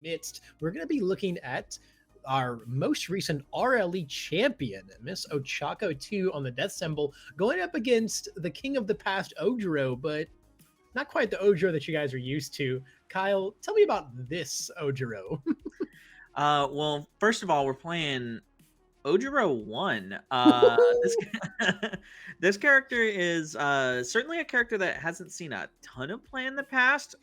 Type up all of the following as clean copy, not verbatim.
midst, we're going to be looking at our most recent RLE champion, Miss Ochaco 2 on the death symbol, going up against the king of the past, Ojiro, but not quite the Ojiro that you guys are used to. Kyle, tell me about this Ojiro. Well, first of all, we're playing Ojiro 1. This this character is certainly a character that hasn't seen a ton of play in the past.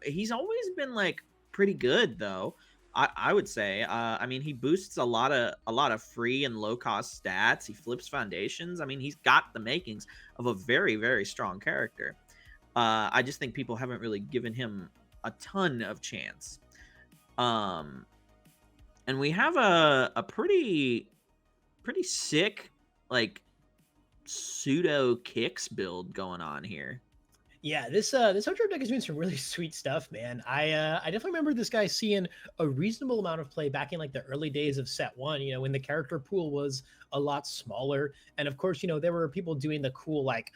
He's always been like pretty good though. I would say. I mean, he boosts a lot of free and low cost stats. He flips foundations. I mean, he's got the makings of a very very strong character. I just think people haven't really given him a ton of chance. Um, and we have a pretty sick like pseudo kicks build going on here. Yeah, this Ojiro deck is doing some really sweet stuff, man. I definitely remember this guy seeing a reasonable amount of play back in like the early days of set one, when the character pool was a lot smaller. And of course, there were people doing the cool like,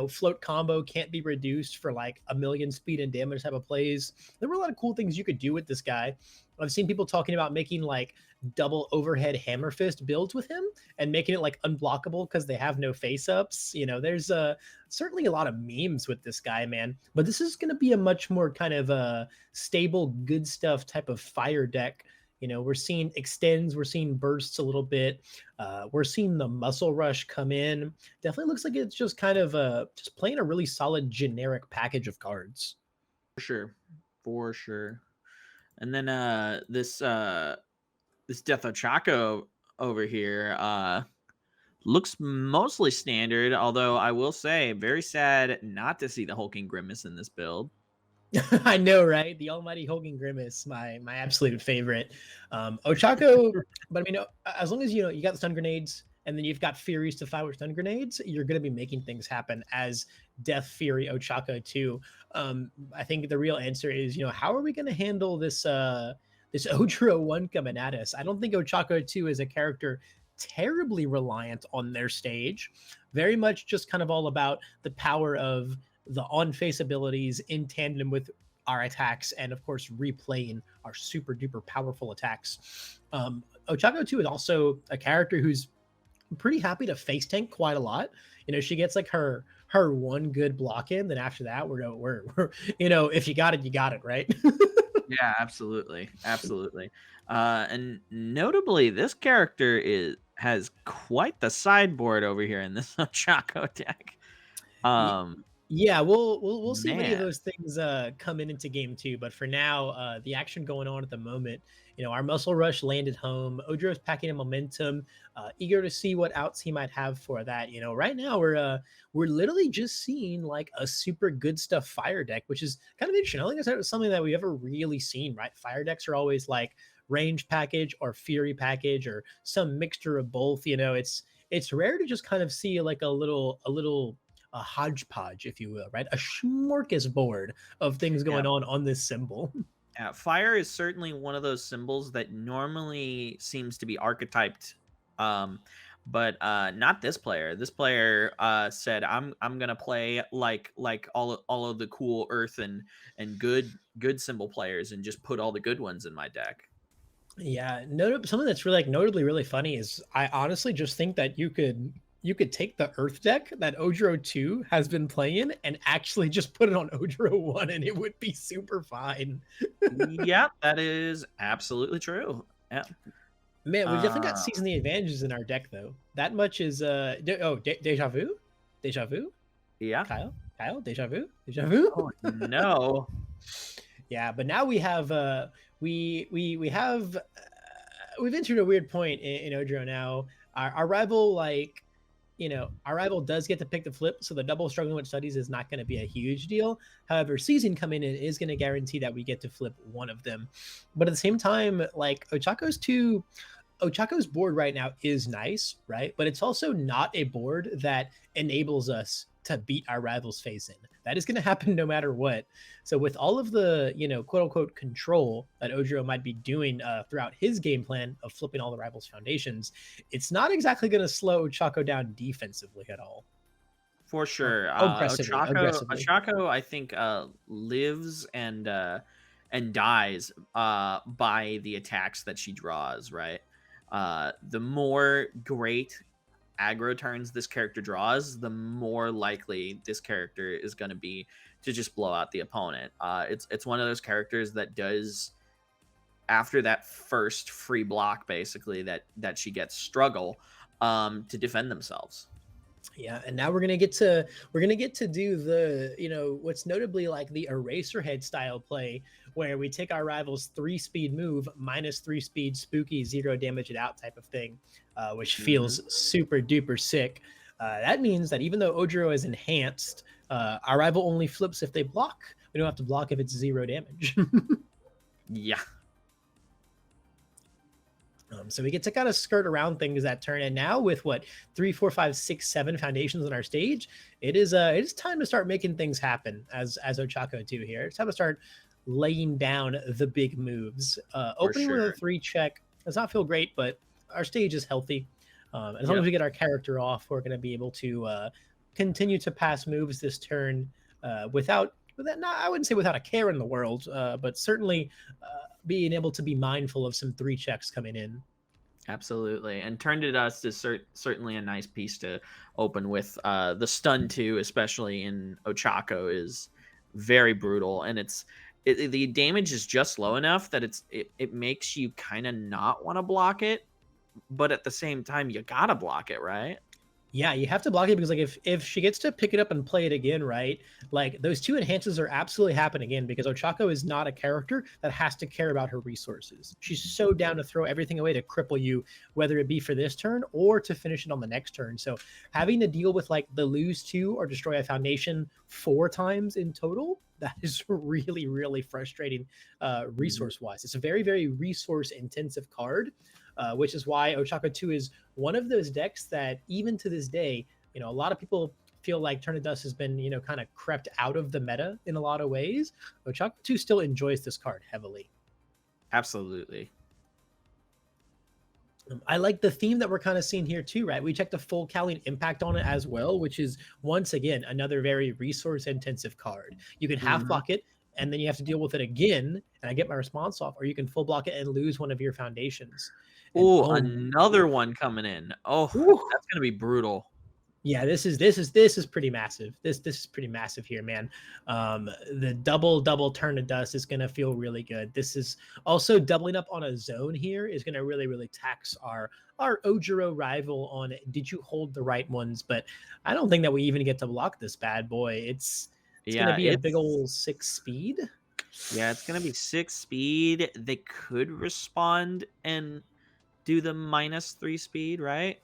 float combo can't be reduced for like a million speed and damage type of plays. There were a lot of cool things you could do with this guy. I've seen people talking about making like double overhead hammer fist builds with him and making it like unblockable because they have no face ups. There's certainly a lot of memes with this guy, man. But this is going to be a much more kind of stable, good stuff type of fire deck. We're seeing extends, we're seeing bursts a little bit. We're seeing the muscle rush come in. Definitely looks like it's just kind of just playing a really solid generic package of cards. For sure. And then this Death Ochaco over here looks mostly standard, although I will say very sad not to see the Hulking Grimace in this build. I know, right? The almighty Hulking Grimace, my absolute favorite. Ochaco, but I mean, as long as you got the stun grenades and then you've got Furies to fight with stun grenades, you're going to be making things happen as Death Fury Ochaco 2. I think the real answer is, how are we going to handle this this Ojiro 1 coming at us? I don't think Ochaco 2 is a character terribly reliant on their stage. Very much just kind of all about the power of the on-face abilities in tandem with our attacks, and of course replaying our super duper powerful attacks. Ochaco 2 is also a character who's pretty happy to face tank quite a lot. She gets like her one good block in, then after that we're if you got it, you got it, right? Yeah, absolutely. And notably, this character has quite the sideboard over here in this Ochaco deck. Yeah, we'll see if any of Man. those things come into game two. But for now, the action going on at the moment, our muscle rush landed home. Ojiro's packing in momentum, eager to see what outs he might have for that. Right now we're literally just seeing like a super good stuff fire deck, which is kind of interesting. I don't think that's something that we've ever really seen, right? Fire decks are always like range package or fury package or some mixture of both. It's rare to just kind of see like a hodgepodge, if you will, right? A smorgasbord of things going on this symbol. Yeah, fire is certainly one of those symbols that normally seems to be archetyped, but not this player. This player said, "I'm gonna play like all of the cool earth and good symbol players, and just put all the good ones in my deck." Yeah, something that's really notably really funny is I honestly just think that you could take the Earth deck that Ojiro 2 has been playing and actually just put it on Ojiro 1 and it would be super fine. Yeah, that is absolutely true. Yeah. Man, we've definitely got season the advantages in our deck though. That much is deja vu? Deja vu? Yeah. Kyle, deja vu? Deja vu? Oh, no. Yeah, but now we have we have we've entered a weird point in Ojiro now. Our rival our rival does get to pick the flip, so the double struggling with studies is not going to be a huge deal. However, season coming in is going to guarantee that we get to flip one of them. But at the same time, like Ochaco's board right now is nice, right? But it's also not a board that enables us to beat our rivals face in. That is going to happen no matter what. So with all of the, quote unquote control that Ojiro might be doing throughout his game plan of flipping all the rivals' foundations, it's not exactly going to slow Ochaco down defensively at all. For sure. Aggressively. Ochaco, I think, lives and and dies by the attacks that she draws, right? The more great aggro turns this character draws, the more likely this character is going to be to just blow out the opponent. It's one of those characters that does, after that first free block, basically that she gets, struggle to defend themselves. Yeah, and now we're gonna get to do the, what's notably like the eraser head style play, where we take our rival's 3-speed move minus 3-speed spooky 0 damage it out type of thing, which feels super duper sick. That means that even though Ojiro is enhanced, our rival only flips if they block. We don't have to block if it's 0 damage. Yeah. So we get to kind of skirt around things that turn. And now with what 3, 4, 5, 6, 7 foundations on our stage, it is time to start making things happen as Ochaco 2 here. It's time to start laying down the big moves. Opening with a 3 check does not feel great, but our stage is healthy. As long as we get our character off, we're going to be able to continue to pass moves this turn without I wouldn't say without a care in the world, but certainly being able to be mindful of some 3 checks coming in. Absolutely. And Turn to Dust is certainly a nice piece to open with. The stun too, especially in Ochaco, is very brutal, and the damage is just low enough that it makes you kind of not want to block it, but at the same time you gotta block it, right? Yeah, you have to block it because like if she gets to pick it up and play it again, right? Like those 2 enhances are absolutely happening again, because Ochaco is not a character that has to care about her resources. She's so down to throw everything away to cripple you, whether it be for this turn or to finish it on the next turn. So having to deal with like the lose 2 or destroy a foundation 4 times in total, that is really, really frustrating resource wise. It's a very, very resource intensive card. Which is why Ochaco 2 is one of those decks that even to this day, a lot of people feel like Turn to Dust has been, kind of crept out of the meta in a lot of ways. Ochaco 2 still enjoys this card heavily. Absolutely. I like the theme that we're kind of seeing here too, right? We checked the full Cowling impact on it as well, which is once again another very resource intensive card. You can half block it, and then you have to deal with it again, and I get my response off, or you can full block it and lose one of your foundations. Oh, another one coming in. Oh, that's gonna be brutal. Yeah, this is pretty massive. This is pretty massive here, man. The double Turn to Dust is gonna feel really good. This is also doubling up on a zone here is gonna really, really tax our Ojiro rival on did you hold the right ones? But I don't think that we even get to block this bad boy. It's gonna be a big old 6 speed. Yeah, it's gonna be 6 speed. They could respond and do the -3 speed, right?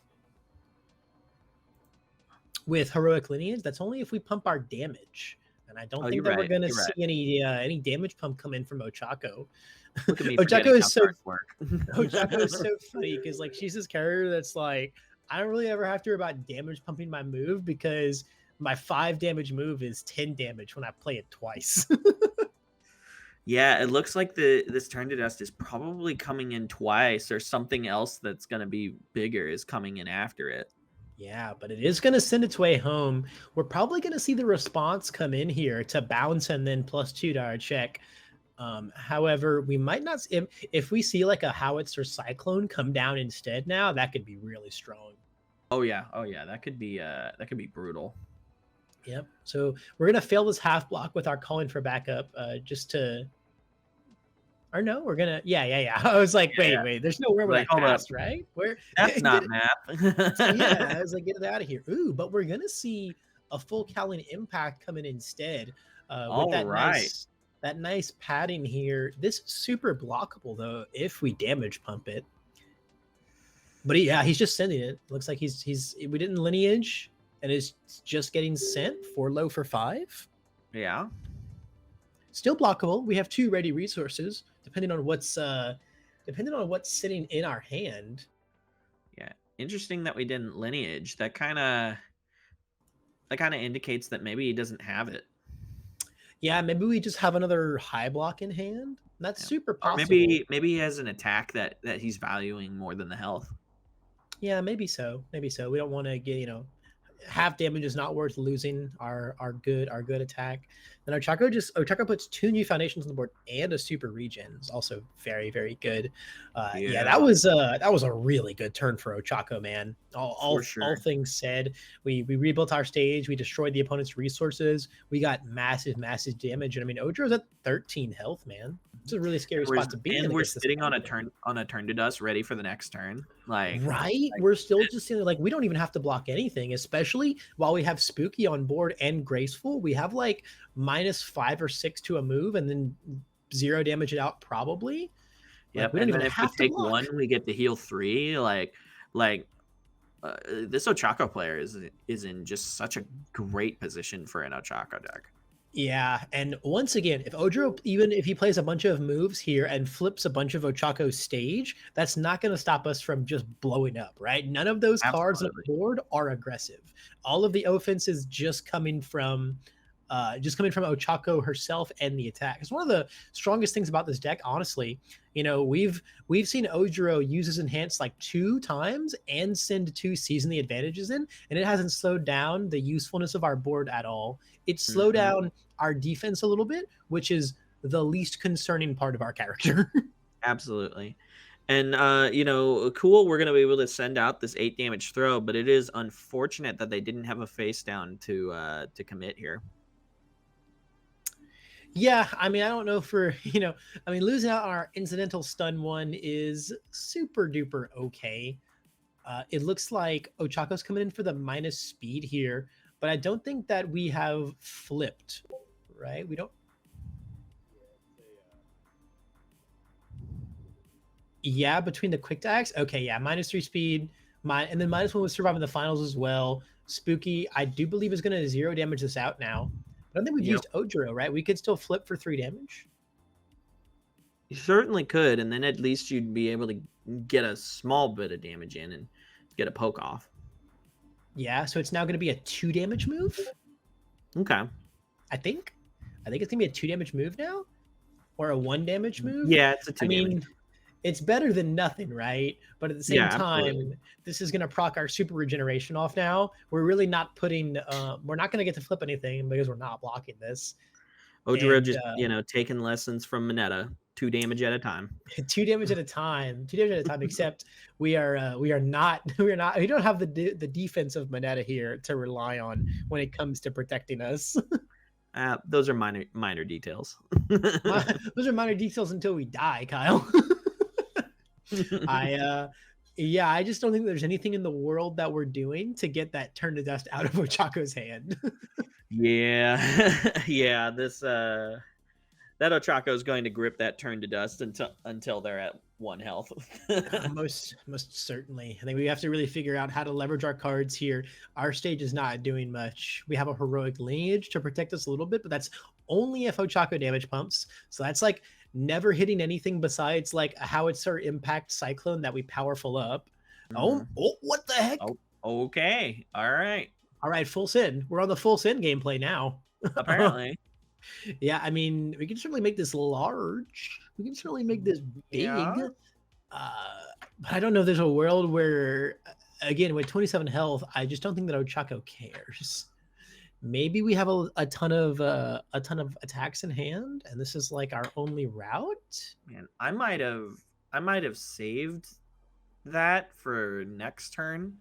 With Heroic Lineage, that's only if we pump our damage. And I don't think that we're going to see any damage pump come in from Ochaco. Ochaco is so Ochaco is so funny because like she's this character that's like, I don't really ever have to worry about damage pumping my move because my 5 damage move is 10 damage when I play it twice. Yeah, it looks like this Turn to Dust is probably coming in twice, or something else that's going to be bigger is coming in after it. Yeah, but it is going to send its way home. We're probably going to see the response come in here to bounce and then +2 to our check. However, we might not, if we see like a Howitzer Cyclone come down instead now, that could be really strong. Oh yeah, that could be brutal. Yep. So we're gonna fail this half block with our calling for backup, just to. Or no, we're gonna. Yeah. I was like, wait. There's nowhere where that passed, right? Where that's not map. Yeah, I was like, get it out of here. Ooh, but we're gonna see a full Cowling impact coming instead. With that nice padding here. This is super blockable though if we damage pump it. But he's just sending it. Looks like we didn't lineage. And it's just getting sent for low for 5. Yeah. Still blockable. We have 2 ready resources, depending on what's sitting in our hand. Yeah. Interesting that we didn't lineage. That kind of indicates that maybe he doesn't have it. Yeah, maybe we just have another high block in hand. That's super possible. Or maybe he has an attack that he's valuing more than the health. Yeah, maybe so. We don't want to get, half damage is not worth losing our good attack. Then Ochaco puts 2 new foundations on the board and a super regen. Is also very, very good. Yeah, Yeah, that was a really good turn for Ochaco, man. for All sure. things said, we rebuilt our stage, we destroyed the opponent's resources, we got massive, massive damage. And I mean, Ojiro's at 13 health, man. It's a really scary spot to be in We're against this sitting on a combo. turn to dust, ready for the next turn. Right? We're still just seeing like we don't even have to block anything, especially while we have Spooky on board and Graceful. We have like -5 or 6 to a move and then 0 damage it out probably. Like Yep, we don't and even then if we have to take one, block. we get to heal 3. Like this Ochaco player is in just such a great position for an Ochaco deck. Yeah, and once again, if Ojiro, even if he plays a bunch of moves here and flips a bunch of Ochaco's stage, that's not going to stop us from just blowing up, right? None of those cards on Absolutely. the board are aggressive. All of the offense is just coming from Ochaco herself and the attack. It's one of the strongest things about this deck, honestly. You know, we've seen Ojiro use his enhance like 2 times and send 2 season the advantages in, and it hasn't slowed down the usefulness of our board at all. It slowed Mhm. down our defense a little bit, which is the least concerning part of our character. Absolutely. And cool, we're gonna be able to send out this 8 damage throw, but it is unfortunate that they didn't have a face down to commit here. Yeah, I mean, I don't know for, I mean, losing out on our incidental stun one is super duper okay. It looks like Ochako's coming in for the minus speed here, but I don't think that we have flipped, right? We don't. Yeah, between the quick attacks. Okay, yeah, -3 speed, and then -1 was surviving the finals as well. Spooky, I do believe is going to 0 damage this out now. But I don't think we've Yep. used Ojiro, right? We could still flip for 3 damage. You certainly could, and then at least you'd be able to get a small bit of damage in and get a poke off. Yeah, so it's now going to be a 2 damage move. Okay. I think. I think it's gonna be a 2 damage move now, or a 1 damage move. Yeah, it's a 2 I damage. mean, it's better than nothing, right? But at the Yeah, same absolutely. time, this is gonna proc our super regeneration off now. We're really not putting. We're not gonna get to flip anything because we're not blocking this. Ojiro And just, taking lessons from Mineta, 2 damage at a time. 2 damage at a time. 2 damage at a time. Except we are not. We are not. We don't have the defense of Moneta here to rely on when it comes to protecting us. Those are minor details. Those are minor details until we die, Kyle. I yeah, I just don't think there's anything in the world that we're doing to get that turn to dust out of Ochako's hand. Yeah. Yeah, that Ochaco is going to grip that turn to dust until they're at 1 health. Most certainly. I think we have to really figure out how to leverage our cards here. Our stage is not doing much. We have a heroic lineage to protect us a little bit, but that's only if Ochaco damage pumps. So that's like never hitting anything besides like a howitzer impact cyclone that we powerful up. Mhm. Oh, what the heck? Oh, okay. All right. All right, full sin. We're on the full sin gameplay now. Apparently. Yeah, I mean, we can certainly make this large. We can certainly make this big. Yeah. But I don't know if there's a world where, again, with 27 health, I just don't think that Ochaco cares. Maybe we have a ton of attacks in hand, and this is like our only route. Man, I might have saved that for next turn.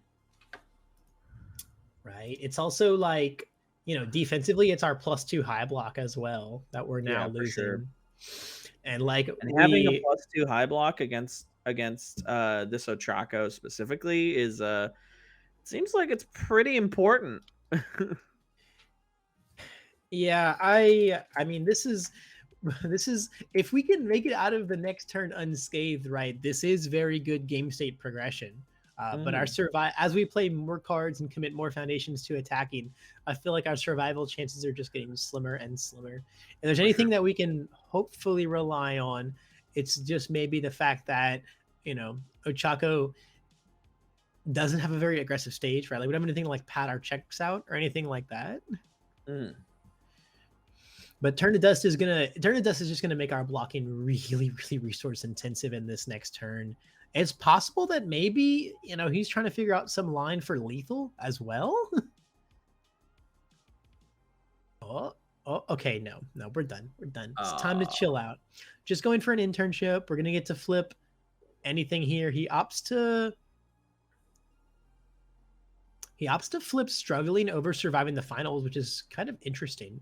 Right. It's also like, defensively, it's our +2 high block as well that we're now Yeah, for sure. losing. And like And having a we +2 high block against this Ochaco specifically is seems like it's pretty important. Yeah, I mean this is if we can make it out of the next turn unscathed, right? This is very good game state progression. But our survive as we play more cards and commit more foundations to attacking, I feel like our survival chances are just getting slimmer and slimmer. And there's For sure. anything that we can hopefully rely on, it's just maybe the fact that Ochaco doesn't have a very aggressive stage, right? Like we don't have anything to like pad our checks out or anything like that. Mm. But turn to dust is just gonna make our blocking really, really resource intensive in this next turn. It's possible that maybe he's trying to figure out some line for lethal as well. Oh, oh, okay. No, no, we're done. We're done. It's time to Uh, chill out. Just going for an internship. We're gonna get to flip anything here. He opts to flip struggling over surviving the finals, which is kind of interesting.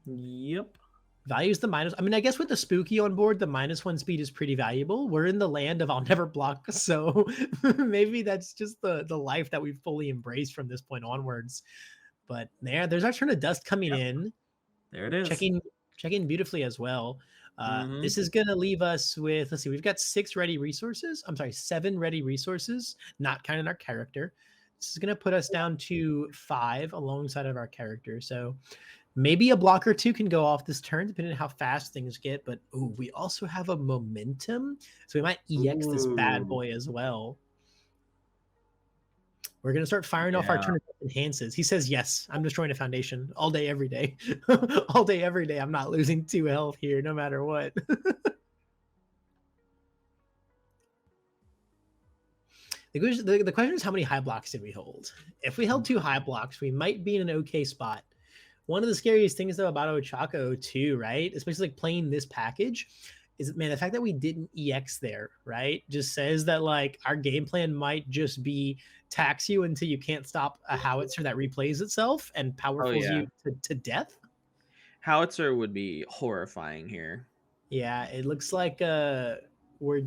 yep. Values the minus. I mean, I guess with the spooky on board, the -1 speed is pretty valuable. We're in the land of I'll never block, so maybe that's just the life that we've fully embraced from this point onwards. But there's our turn of dust coming Yep. in, There it is. checking beautifully as well. Mhm. This is gonna leave us with, let's see, we've got 7 ready resources, not counting our character. This is gonna put us down to 5 alongside of our character. So maybe a block or two can go off this turn, depending on how fast things get. But we also have a momentum, so we might EX this bad Ooh. boy as well. We're gonna start firing off our Yeah. turn enhances. He says, "Yes, I'm destroying a foundation all day, every day, all day, every day. I'm not losing 2 health here, no matter what." The question is, how many high blocks did we hold? If we held 2 high blocks, we might be in an okay spot. One of the scariest things though about Ochaco too, right? Especially like playing this package, is, man, the fact that we didn't EX there, right? Just says that like our game plan might just be tax you until you can't stop a howitzer that replays itself and Oh, powerfuls yeah. you to death. Howitzer would be horrifying here. Yeah, it looks like we're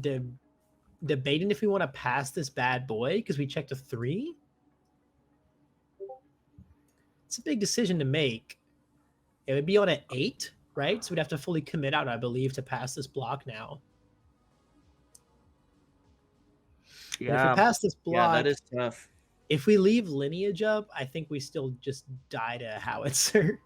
debating if we want to pass this bad boy because we checked a 3. It's a big decision to make. It would be on an 8, right? So we'd have to fully commit out, I believe, to pass this block now. But if we Yeah. pass this Yeah, that block, is tough. if we leave lineage up, I think we still just die to howitzer.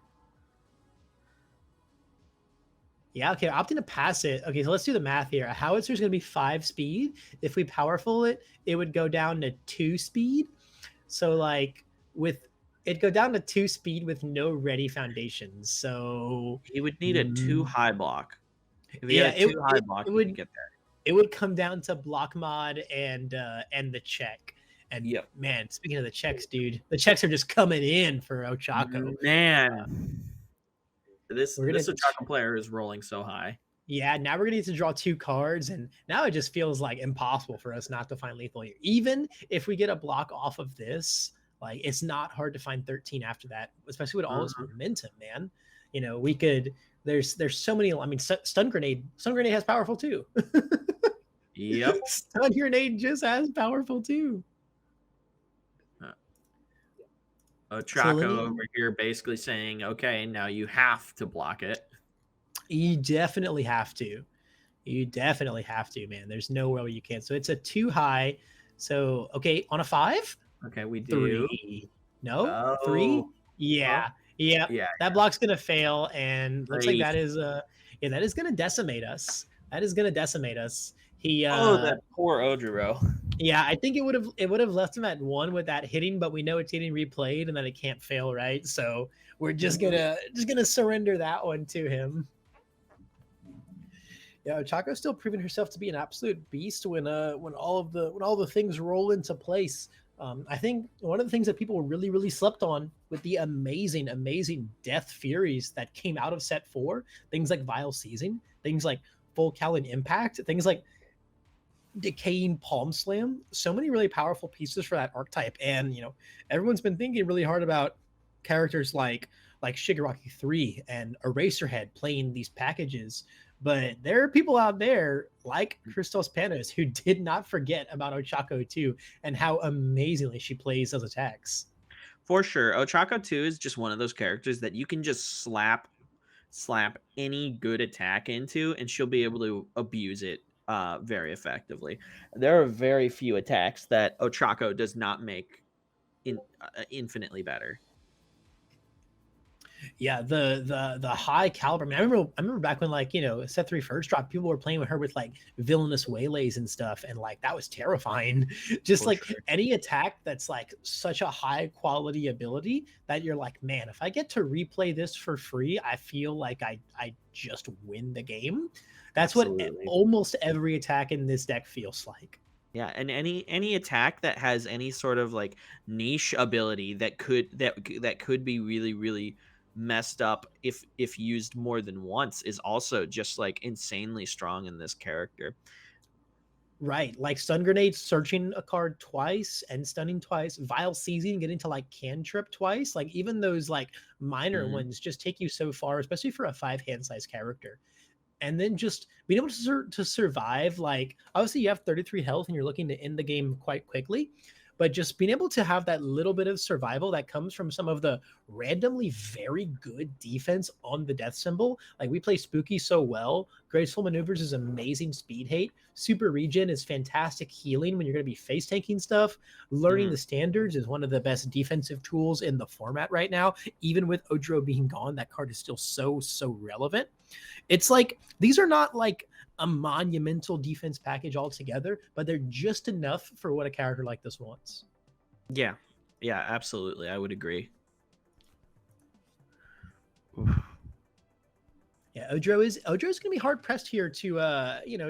Yeah, okay, opting to pass it. Okay, so let's do the math here. A howitzer is going to be 5 speed. If we powerful it, it would go down to 2 speed. So like with it go down to 2 speed with no ready foundations. So He would need a 2 high block. If he yeah, had a 2 high block, he could get there. it would come down to block mod and the check. And Yep. man, speaking of the checks, dude, the checks are just coming in for Ochaco. Man. This We're gonna Ochaco player is rolling so high. Yeah, now we're gonna need to draw 2 cards, and now it just feels like impossible for us not to find lethal here. Even if we get a block off of this, like it's not hard to find 13 after that, especially with all this momentum, man. You know, we could. There's so many. I mean, stun grenade. Stun grenade has powerful too. Yep. Stun grenade just as powerful too. Ochaco over here basically saying, okay, now you have to block it. You definitely have to. You definitely have to, man. There's no way you can't. So it's a 2 high. So, okay, on a 5? Okay, we do. 3. No? 3? Yeah. Oh. Yeah. Yeah. That block's going to fail. And looks like 3. that is, that is going to decimate us. That is going to decimate us. That poor Ojiro. Yeah, I think it would have left him at 1 with that hitting, but we know it's getting replayed and that it can't fail, right? So we're just gonna surrender that one to him. Yeah, Ochaco's still proving herself to be an absolute beast when all the things roll into place. I think one of the things that people really slept on with the amazing Death Furies that came out of set 4, things like Vile Seizing, things like Full Callan Impact, things like Decaying Palm Slam, so many really powerful pieces for that archetype. And everyone's been thinking really hard about characters like Shigaraki 3 and Eraserhead playing these packages, but there are people out there like Christos Panos who did not forget about Ochaco 2 and how amazingly she plays those attacks. For sure. Ochaco 2 is just one of those characters that you can just slap any good attack into and she'll be able to abuse it very effectively. There are very few attacks that Ochaco does not make infinitely better. Yeah, the high caliber. I mean, I remember back when set 3 first dropped, people were playing with her with like villainous waylays and stuff, and like that was terrifying. Just like any attack that's like such a high quality ability that you're like, man, if I get to replay this for free, I feel like I just win the game. That's Absolutely. What almost every attack in this deck feels like. Yeah, and any attack that has any sort of like niche ability that could be really messed up if used more than once is also just like insanely strong in this character. Right, like stun grenades, searching a card twice and stunning twice, vile seizing, getting to like cantrip twice. Like even those like minor Mhm. ones just take you so far, especially for a 5 hand size character. And then just being able to survive, like obviously you have 33 health and you're looking to end the game quite quickly, but just being able to have that little bit of survival that comes from some of the randomly very good defense on the death symbol. Like we play spooky so well. Graceful maneuvers is amazing speed hate. Super regen is fantastic healing when you're going to be face tanking stuff. Learning Mhm. the standards is one of the best defensive tools in the format right now. Even with Ojiro being gone, that card is still so relevant. It's like these are not like a monumental defense package altogether, but they're just enough for what a character like this wants. Yeah. Yeah, absolutely. I would agree. Oof. Yeah, Ojo's gonna be hard pressed here to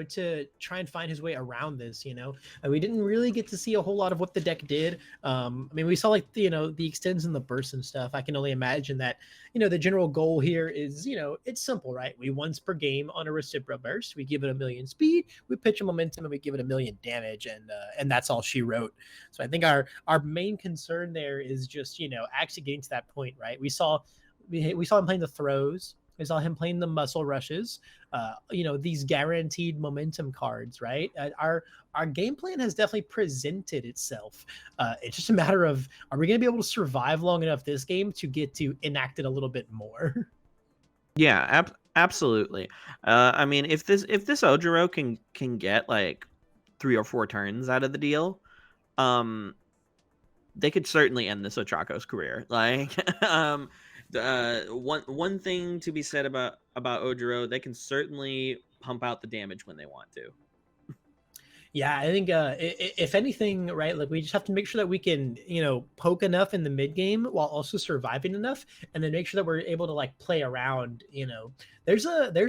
to try and find his way around this. And we didn't really get to see a whole lot of what the deck did. I mean, we saw like the extends and the bursts and stuff. I can only imagine that the general goal here is it's simple, right? We once per game on a reciprocal burst, we give it 1,000,000 speed, we pitch a momentum, and we give it 1,000,000 damage, and that's all she wrote. So I think our main concern there is just actually getting to that point, right? We saw him playing the throws. We saw him playing the muscle rushes. These guaranteed momentum cards, right? Our game plan has definitely presented itself. It's just a matter of, are we going to be able to survive long enough this game to get to enact it a little bit more? Yeah, absolutely. I mean, if this Ojiro can get like 3 or 4 turns out of the deal, um, they could certainly end this Ochaco's career. Like, one thing to be said about Ojiro, they can certainly pump out the damage when they want to. Yeah, I think if anything, right, like we just have to make sure that we can, poke enough in the mid game while also surviving enough, and then make sure that we're able to like play around. There's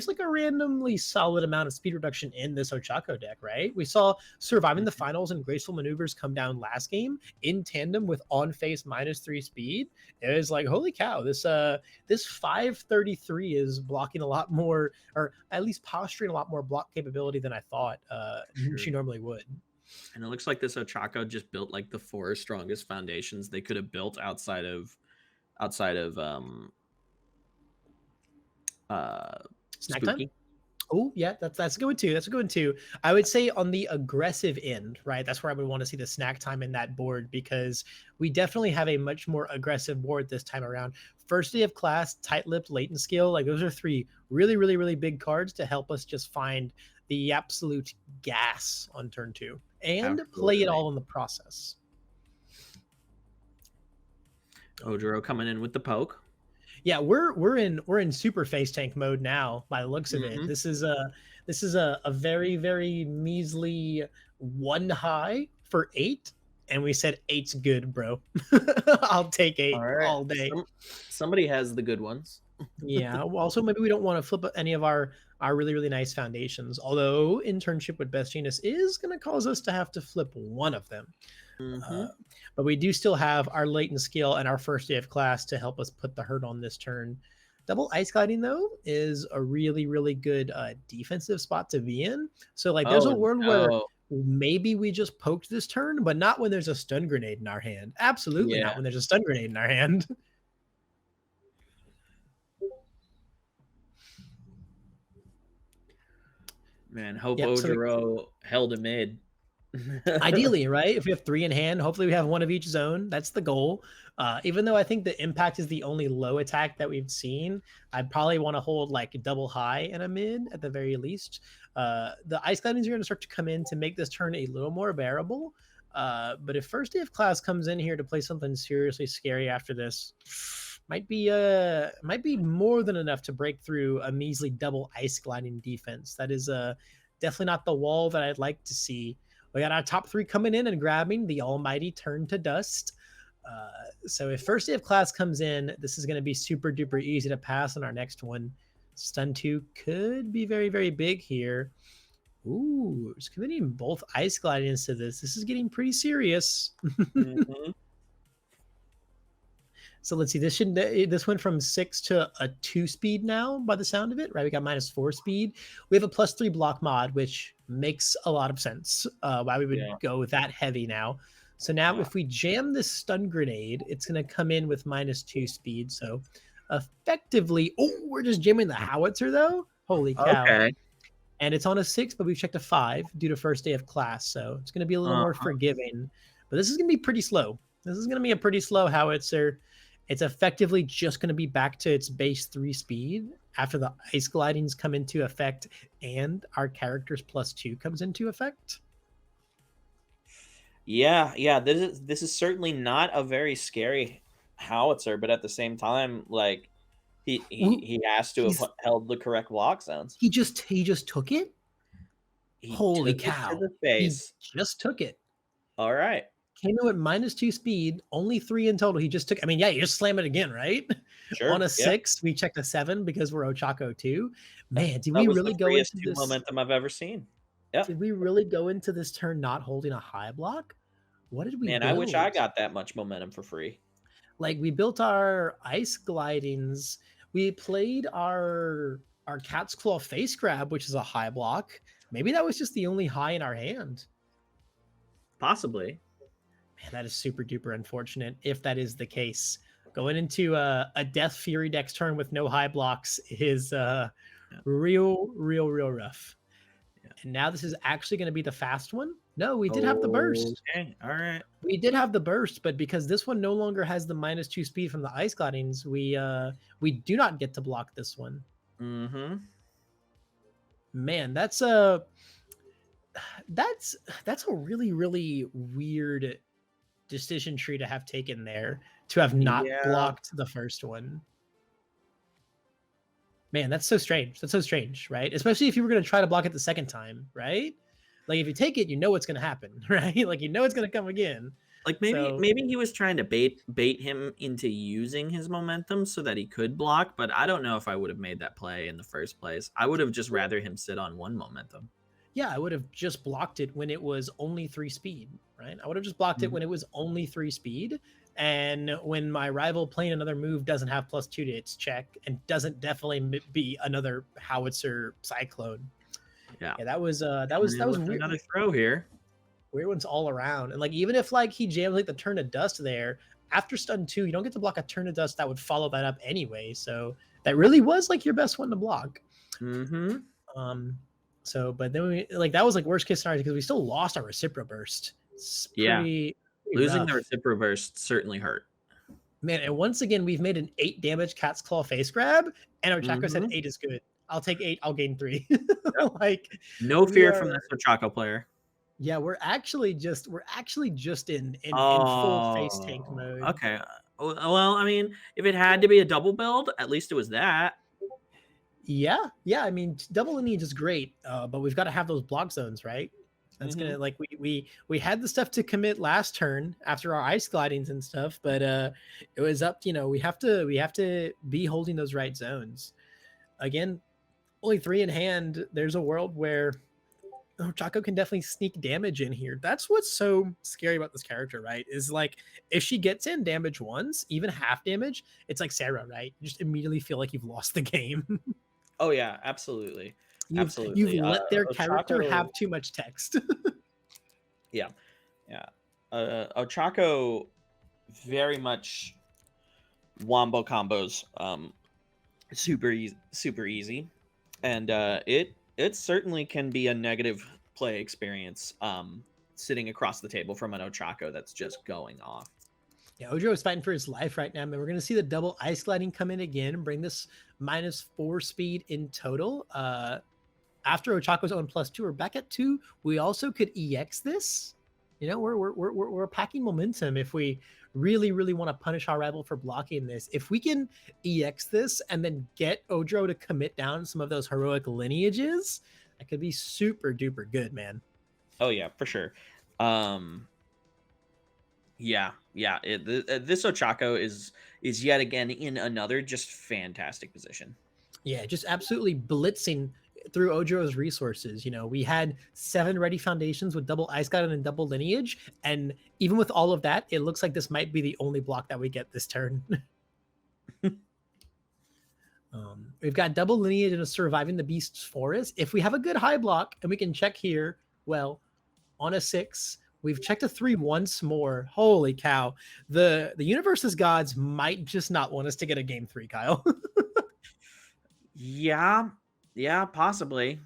like a randomly solid amount of speed reduction in this Ochaco deck, right? We saw surviving the Mhm. finals and graceful maneuvers come down last game in tandem with on face -3 speed. It was like, holy cow, this 533 is blocking a lot more, or at least posturing a lot more block capability than I thought she Sure. normally would. And it looks like this Ochaco just built like the 4 strongest foundations they could have built outside of uh Snack time. Spooky. Oh yeah, that's a good one too. That's a good one too. I would say on the aggressive end, right? That's where I would want to see the snack time in that board, because we definitely have a much more aggressive board this time around. First day of class, tight-lipped, latent skill, like those are 3 really big cards to help us just find the absolute gas on turn 2 and play it Absolutely. all in the process. Ojiro coming in with the poke. Yeah, we're in super face tank mode now by the looks of it. Mhm. This is a very measly 1 high for 8, and we said 8's good, bro. I'll take 8 All right. all day. Somebody has the good ones. Yeah. Well, also maybe we don't want to flip any of our really nice foundations. Although internship with Best Genius is going to cause us to have to flip one of them. Uh, Mhm. but we do still have our latent skill and our first day of class to help us put the hurt on this turn. Double ice gliding though is a really good defensive spot to be in. So like, there's a Oh world where no. maybe we just poked this turn, but not when there's a stun grenade in our hand. Absolutely not Yeah. when there's a stun grenade in our hand. Man, hope Yep. So Ojiro held a mid. ideally, right? If we have 3 in hand, hopefully we have 1 of each zone. That's the goal. Even though I think the impact is the only low attack that we've seen, I'd probably want to hold like double high and a mid at the very least. The ice glidings are going to start to come in to make this turn a little more bearable. But if first day of class comes in here to play something seriously scary after this, might be more than enough to break through a measly double ice gliding defense. That is definitely not the wall that I'd like to see. We got our top 3 coming in and grabbing the almighty turn to dust. So if first day of class comes in, this is going to be super duper easy to pass on our next one. Stun 2 could be very big here. Ooh, it's committing both ice glidings to this. This is getting pretty serious. Mhm. So let's see. This went from 6 to a 2 speed now by the sound of it, right? We got -4 speed. We have a +3 block mod, which makes a lot of sense. Why we would Yeah. go that heavy now. So now if we jam this stun grenade, it's going to come in with -2 speed. So effectively, we're just jamming the howitzer though. Holy cow. Okay. And it's on a 6, but we've checked a 5 due to first day of class. So it's going to be a little more forgiving. But this is going to be pretty slow. This is going to be a pretty slow howitzer. It's effectively just going to be back to its base 3 speed after the ice glidings come into effect and our character's +2 comes into effect. Yeah. This is certainly not a very scary howitzer, but at the same time, like he has to have held the correct block zones. He just took it. He Holy took it cow! to the face. He just took it. All right. Came in with -2 speed, only 3 in total. He just took. I mean, yeah, you just slam it again, right? Sure. On a 6, we checked a 7 because we're Ochaco too. Man, did That we was really the go freest into this momentum I've ever seen. Yep. Did we really go into this turn not holding a high block? What did we Man, build? I wish I got that much momentum for free. Like we built our ice glidings. We played our cat's claw face grab, which is a high block. Maybe that was just the only high in our hand. Possibly. Man, that is super duper unfortunate if that is the case. Going into a Death Fury Dex turn with no high blocks is real rough. Yeah. And now this is actually going to be the fast one. No, we did have the burst. Okay, all right. We did have the burst, but because this one no longer has the -2 speed from the ice glidings, we do not get to block this one. Mm-hmm. Man, that's a really weird decision tree to have taken there, to have not blocked the first one. Man, that's so strange. That's so strange, right? Especially if you were going to try to block it the second time, right? Like if you take it, you know what's going to happen, right? Like you know it's going to come again. Like maybe he was trying to bait him into using his momentum so that he could block, but I don't know if I would have made that play in the first place. I would have just rather him sit on 1 momentum. Yeah, I would have just blocked it when it was only 3 speed, right? I would have just blocked it when it was only 3 speed. And when my rival playing another move doesn't have +2 to its check and doesn't definitely be another howitzer cyclone. Yeah, that was weird. Another throw here. Weird ones all around. And like even if like he jams like the turn of dust there, after stun 2, you don't get to block a turn of dust that would follow that up anyway. So that really was like your best one to block. Mm-hmm. So, but then that was like worst case scenario because we still lost our Recipro burst. Pretty losing rough. the Recipro burst certainly hurt. Man, and once again, we've made an 8 damage cat's claw face grab, and Ochaco said 8 is good. I'll take 8. I'll gain 3. Like no fear from this Ochaco player. Yeah, we're actually just in full face tank mode. Okay. Well, I mean, if it had to be a double build, at least it was that. Yeah. I mean, double lineage is great, but we've got to have those block zones, right? That's gonna like we had the stuff to commit last turn after our ice glidings and stuff, but it was up. We have to be holding those right zones. Again, only 3 in hand. There's a world where Ochaco can definitely sneak damage in here. That's what's so scary about this character, right? Is like if she gets in damage once, even half damage, it's like Sarah, right? You just immediately feel like you've lost the game. Oh yeah, absolutely. You've let their character have too much text. Yeah. Ochaco very much wombo combos, super easy, and it certainly can be a negative play experience, sitting across the table from an Ochaco that's just going off. Yeah, Ojiro is fighting for his life right now, and we're going to see the double ice gliding come in again and bring this -4 speed in total. After Ochaco's own +2, we're back at 2. We also could EX this. We're packing momentum if we really want to punish our rival for blocking this. If we can EX this and then get Ojiro to commit down some of those heroic lineages, that could be super duper good, man. Oh yeah, for sure. This Ochaco is yet again in another just fantastic position. Yeah, just absolutely blitzing through Ojiro's resources. We had 7 ready foundations with double ice glide and double lineage, and even with all of that, it looks like this might be the only block that we get this turn. We've got double lineage and a surviving the beast's forest. If we have a good high block, and we can check here, well, on a 6, we've checked a 3 once more. Holy cow. The Universus gods might just not want us to get a game 3, Kyle. Yeah, yeah, possibly.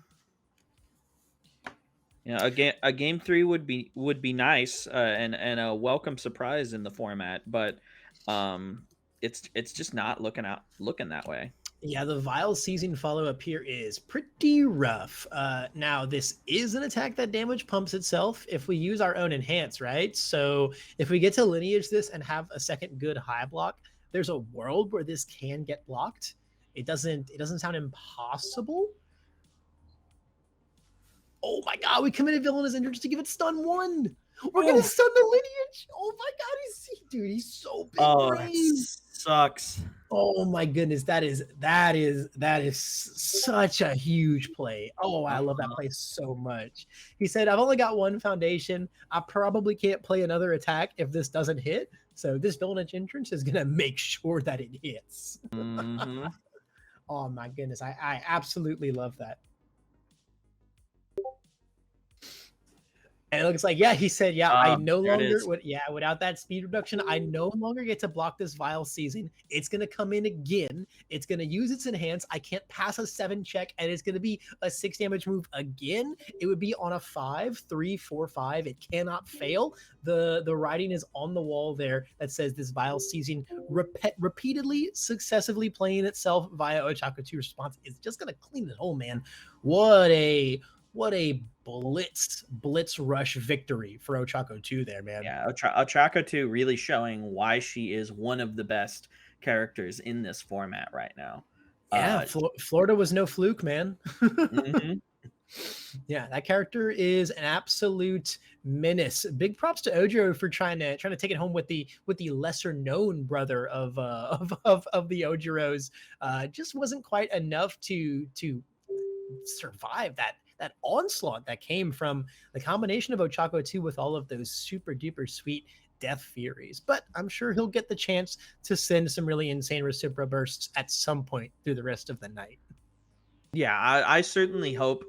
Yeah, a game 3 would be nice, and a welcome surprise in the format, but it's just not looking that way. Yeah, the Vile Seizing follow-up here is pretty rough. Now, this is an attack that damage pumps itself if we use our own enhance, right? So if we get to lineage this and have a second good high block, there's a world where this can get blocked. It doesn't sound impossible. Oh my god, we committed villainous injury just to give it stun 1. We're gonna stun the lineage. Oh my god, he's so big. Oh, that sucks. Oh my goodness, that is such a huge play. Oh, I love that play so much. He said, I've only got 1 foundation. I probably can't play another attack if this doesn't hit. So this villainous entrance is gonna make sure that it hits. Mm-hmm. Oh my goodness, I absolutely love that. And it looks like, yeah, he said, yeah, I no longer, without that speed reduction, I no longer get to block this Vile Seizing. It's going to come in again. It's going to use its enhance. I can't pass a 7 check, and it's going to be a 6 damage move again. It would be on a 5, 3, 4, 5. It cannot fail. The writing is on the wall there that says this Vile Seizing repeatedly, successively playing itself via Ochaco 2 response is just going to clean it whole, man. What a blitz rush victory for Ochaco 2 there, man. Yeah, Ochaco 2 really showing why she is one of the best characters in this format right now. Yeah, Florida was no fluke, man. Mm-hmm. Yeah, that character is an absolute menace. Big props to Ojiro for trying to take it home with the lesser known brother of the Ojiros. Just wasn't quite enough to survive that onslaught that came from the combination of Ochaco 2 with all of those super duper sweet death furies. But I'm sure he'll get the chance to send some really insane recipro bursts at some point through the rest of the night. Yeah, I certainly hope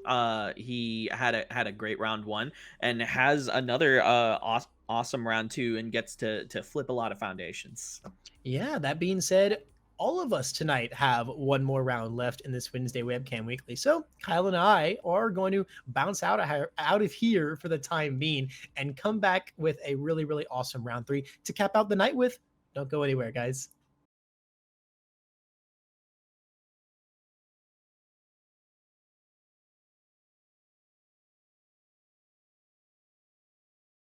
he had a great round 1 and has another awesome round 2 and gets to flip a lot of foundations. Yeah, that being said, all of us tonight have 1 more round left in this Wednesday Webcam Weekly. So Kyle and I are going to bounce out of here for the time being and come back with a really, really awesome round 3 to cap out the night with. Don't go anywhere, guys.